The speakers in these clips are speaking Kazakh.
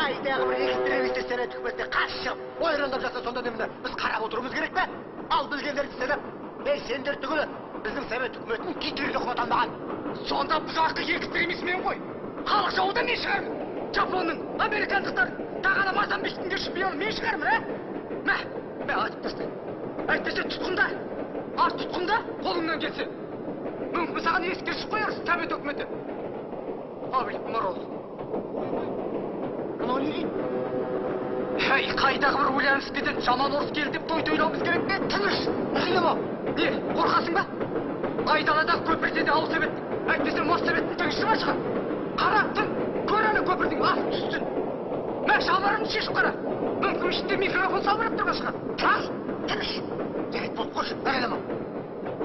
қайдағы бір экстремистер сенат үкіметіне қарсы шығып ойрандап жатса сонда немді біз қарап отыруымыз керек пе? Ал білгендерді сеніп, сендер түгілі біздің совет үкіметін Гитлерге құлаталмаған. Сонда бұзақы экстремист мен ғой. Халық жауы да мен шығармын. Жапонның, американдықтар, тағана Мозамбиктің шпионы мен шығармын, Мә, айтып тастайын. Әйтпесе тұтқында. Ар тұтқында қолыңнан келсе. Мүмкін саған ескершіп қоярсың совет үкіметі. Абыл Марол. Мынау не дейді? Әй, қайдағы бір Ульяновскіден жаман орыс келді деп той тойлауымыз керек пе? Тыныш! Нәсіле бұл? Не, қорқасың ба? Айдаладағы көпірде де ауыл совет. Әйтпесе Моссоветтің тігіші ма шығар? Қара, түн, көр ана көпірдің ас түстін. Мә, шалбарымды шешіп қара. Мүмкін ішінде микрофон салбырап тұрған шығар. Тас! Тыныш! Дерек болып қойшы, нәлелі бұл?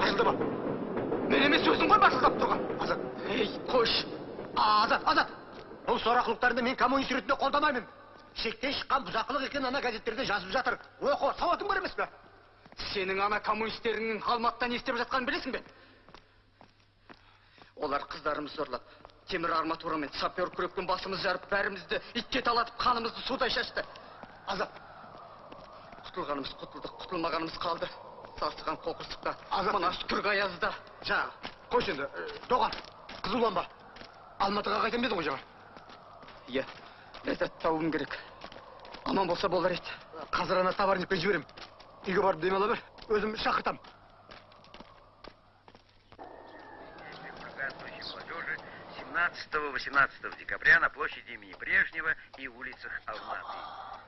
Ашылды бұл? Мен емес өзің ғой басылдап тұрған. Азат. Ей, қойш. Азат. Бұл сорақылықтарды мен коммунист ретінде қолдамаймын. Шектен шыққан бұзақылық екен ана газеттерде жазып жатыр. Оқы, сауатың бар емес пе? Сенің ана коммунистерінің Алматыда не істеп жатқанын білесің бе? Олар қыздарымыз зорлап, темір арматурамен сапер күрекпен басымыз жарып, бәрімізді итке талатып, қанымызды судай шашты. Азат. Құтылғанымыз құтылдық, құтылмағанымыз қалды. Сасыған қоқырсықта, Азат. мына үскірік аязда. Жаңа, қойшы енді, Доған, Қызуланба. Алматыға қайтам дедің ғой жаңа. Иә, ләззат тауым керек. Аман болса болар еді. Қазір ана товарникпен жіберем. Үйге барып демала бер, өзім шақыртам. 17-18 декабря на площади имени Брежнева и улицах Алматы.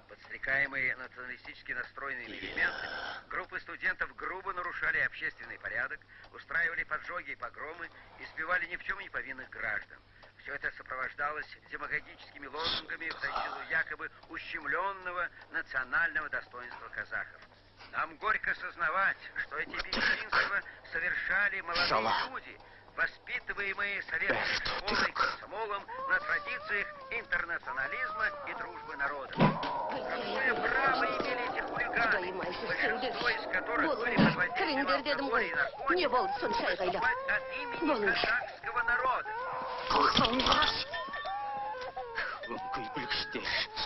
Подстрекаемые националистически настроенными элементами, группы студентов грубо нарушали общественный порядок, устраивали поджоги и погромы, избивали ни в чем не повинных граждан. Все это сопровождалось демагогическими лозунгами в защиту якобы ущемленного национального достоинства казахов. Нам горько сознавать, что эти бесчинства совершали молодые люди, воспитываемые советской школой и комсомолом на традициях интернационализма и дружбы народов. Какое право имели эти хулиганы, большинство из которых были под воздействием алкоголя и наркотиков, выступать от имени казахского народа?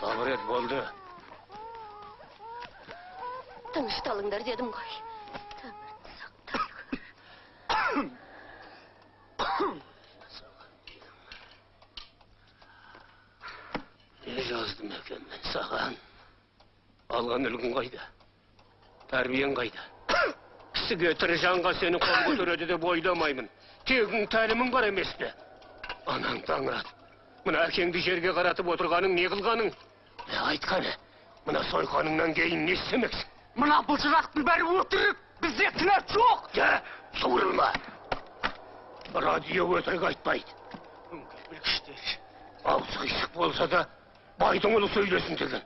Sabır et болды. Тынышталыңдар дедім ғой. Не жаздым екен мен саған? Алған үлгін қайда? Тәрбиен қайда? Кісіге тірі жанға сені қол көтереді деп ойламаймын. Тегің тәлімің бар емес пе? Анаң таңырады. Мына әкеңді жерге қаратып отырғаның не қылғаның? Айтқаны, мына сойқаныңнан кейін не істемексің? Мына бұлшырақтың бәрі өтірік, бізде кінә жоқ. Суырылма. Радио өтірік айтпайды. Білгіштер. Ауыз қисық болса да, байдың ұлы сөйлесін деген.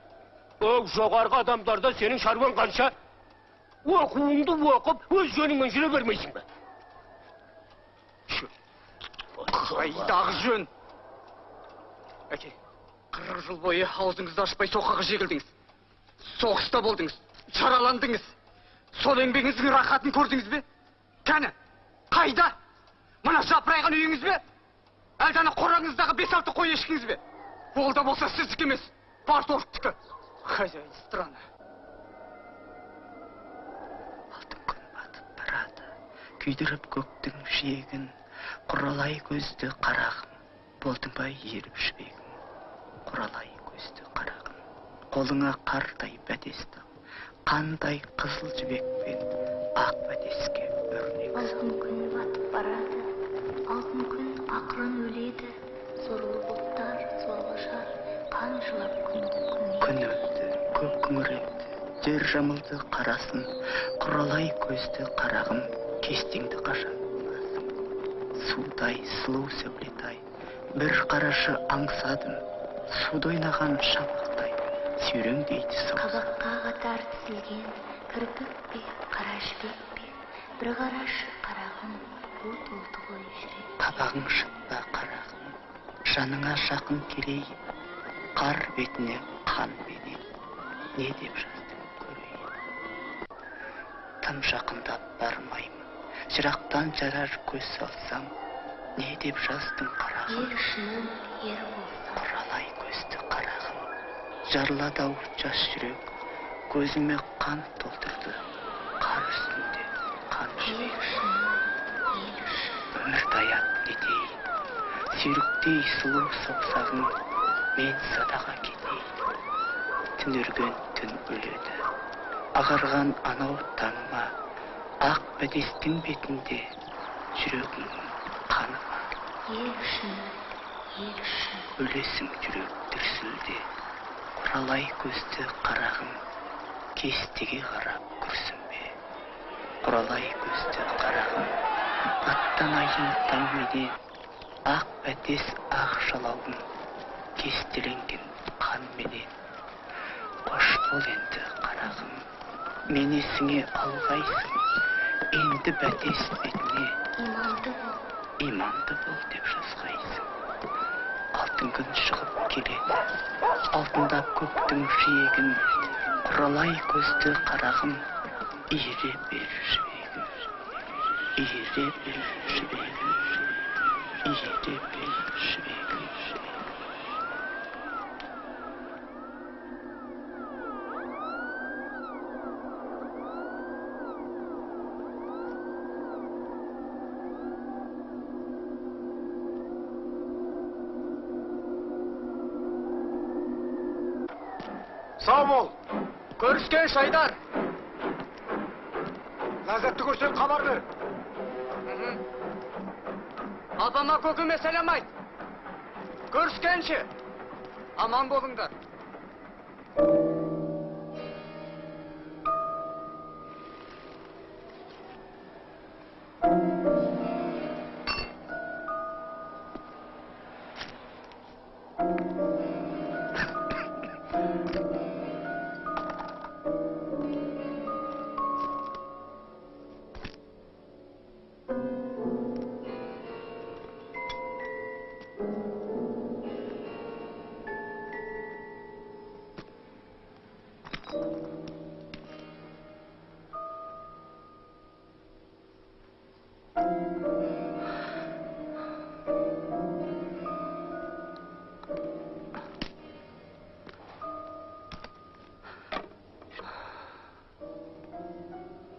Жоғарғы адамдарда сенің шаруан қанша? Оқуыңды оқып, өз жөніңмен жүре бермейсің бе? Қайдағы жөн? Әке, 40 жыл бойы аузыңызды ашпай соққыға жегілдіңіз. Соғыста болдыңыз, жараландыңыз. Сол еңбегіңіздің рахатын көрдіңіз бе? Кәні, қайда? Мына жапырайған үйіңіз бе? Әлде ана қораңыздағы 5-6 қой ешкіңіз бе? Ол да болса сіздікі емес, парторгтікі. Хозяин страны. Алтын күн батып барады, күйдіріп көктің жиегін, құралай көзді қарағым, болдың ба еріп жібегім, құралай көзді қарағым. Қолыңа қардай бәтесті, қандай қызыл жібекпен ақ бәтеске өрнек. Алтын күн батып барады, алтын күн ақырын өледі, сорлы бұлттар солғышар, қан жылап күн өлді, көк күңіренді, жер жамылды қарасын, құралай көзді қарағым, кестеңді қашан боласың. Судай, сұлу сәулетай, бір қарашы аңсадым, суды ойнаған шапақтай, сүйреңдейді соғыс. Қабаққа қатар тізілген, кірпік пе, қара жібек пе, бір қарашы қарағым, от олды ғой жүрек. Қабағың шықпа қарағым, жаныңа жақын келейін, қар бетіне қан бенен, не деп жаздың көрейін. Тым жақындап бармаймын, жырақтан жарар көз салсам, не деп жаздың қарағым. Ел ішінің ер болсам, құралай көзді қарағым, Жарылады ау жас жүрек, көзіме қан толтырды. Қар үстінде қан жүрек. Өмірді аяп кетейін. Сүйріктей сұлу саусағың, мен садаға кетейін. Түнерген түн өледі. Ағарған анау таңыма, ақ бәтестің бетінде жүрегің қаны бар. Ел үшін, Өлесің жүрек дүрсілде, құралай көзді қарағым, кестеге қарап күрсінбе. Құралай көзді қарағым, аттанайын таңменен, ақ бәтес ақ жалауым, кестеленген қанменен. Қош бол енді қарағым, мен есіңе алғайсың, енді бәтес бетіне иманды бол деп жазғайсың. Алтын күн шығып келеді, алтындап көктің жиегін, құралай көзді қарағым, иіре бер жібегім, иіре бер жібегім, иіре бер жібегім. Сау бол! Көріскен Шайдар. Ләззатты көрсең хабар бер. Апама көкіме сәлем айт. Көріскенше. Аман болыңдар.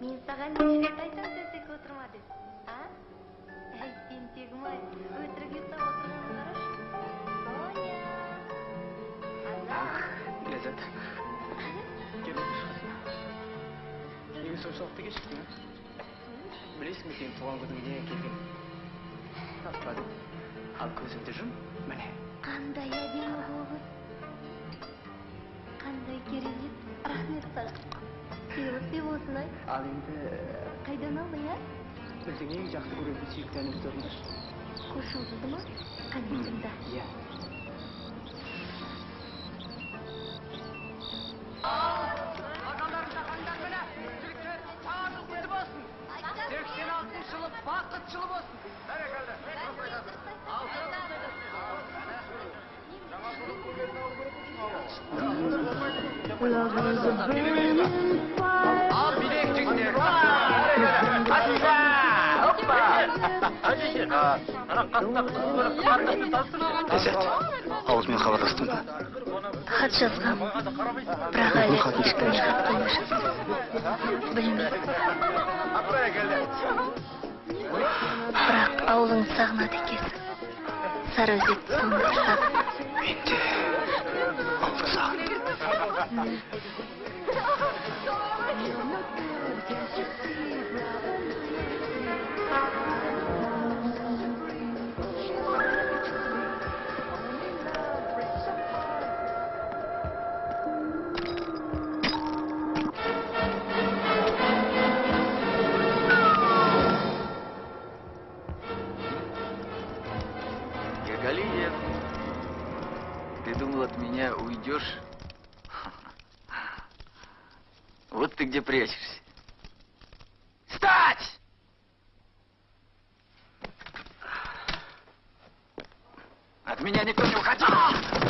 Мен саған неше рет айтсам төсекке отырма деп, а? Әй, тентегім-ай, өтірік ұйықтап отырғанын қарашы. Соня! Азат! Ләззат. Кел отыршы. Неге соншалықты кешіктің? Білесің бе сенің туған күнің не келген? Таппадым. Ал көзіңді жұм, міне. Қандай әдемі қыз. Қандай керемет. Рахмет саған. Сыйлық деп осылай. Ал енді Қайдан алдың, а? біздің ең жақсы көретін сүйікті әнімізді орындашы. Қош жұлдызы ма? Қане тыңда. Иә. Ағаларың міне. Жігіттер, сағатың құтты болсын. 86 жылы бақыт жылы болсын. Бәрекелді. Ал билек жігіттер. Ләззат, ауызмен хабарластың ба? Хат жазғам. Бірақ әлі ешкімге хат қоймашым. Білмеймін. Бірақ ауылың сағынады екенсің. Сарыөзек соны тырысады. Мен де ауылды сағындым. Галиев, ты думал, от меня уйдешь? Вот ты где прячешься. Встать! От меня никто не уходил!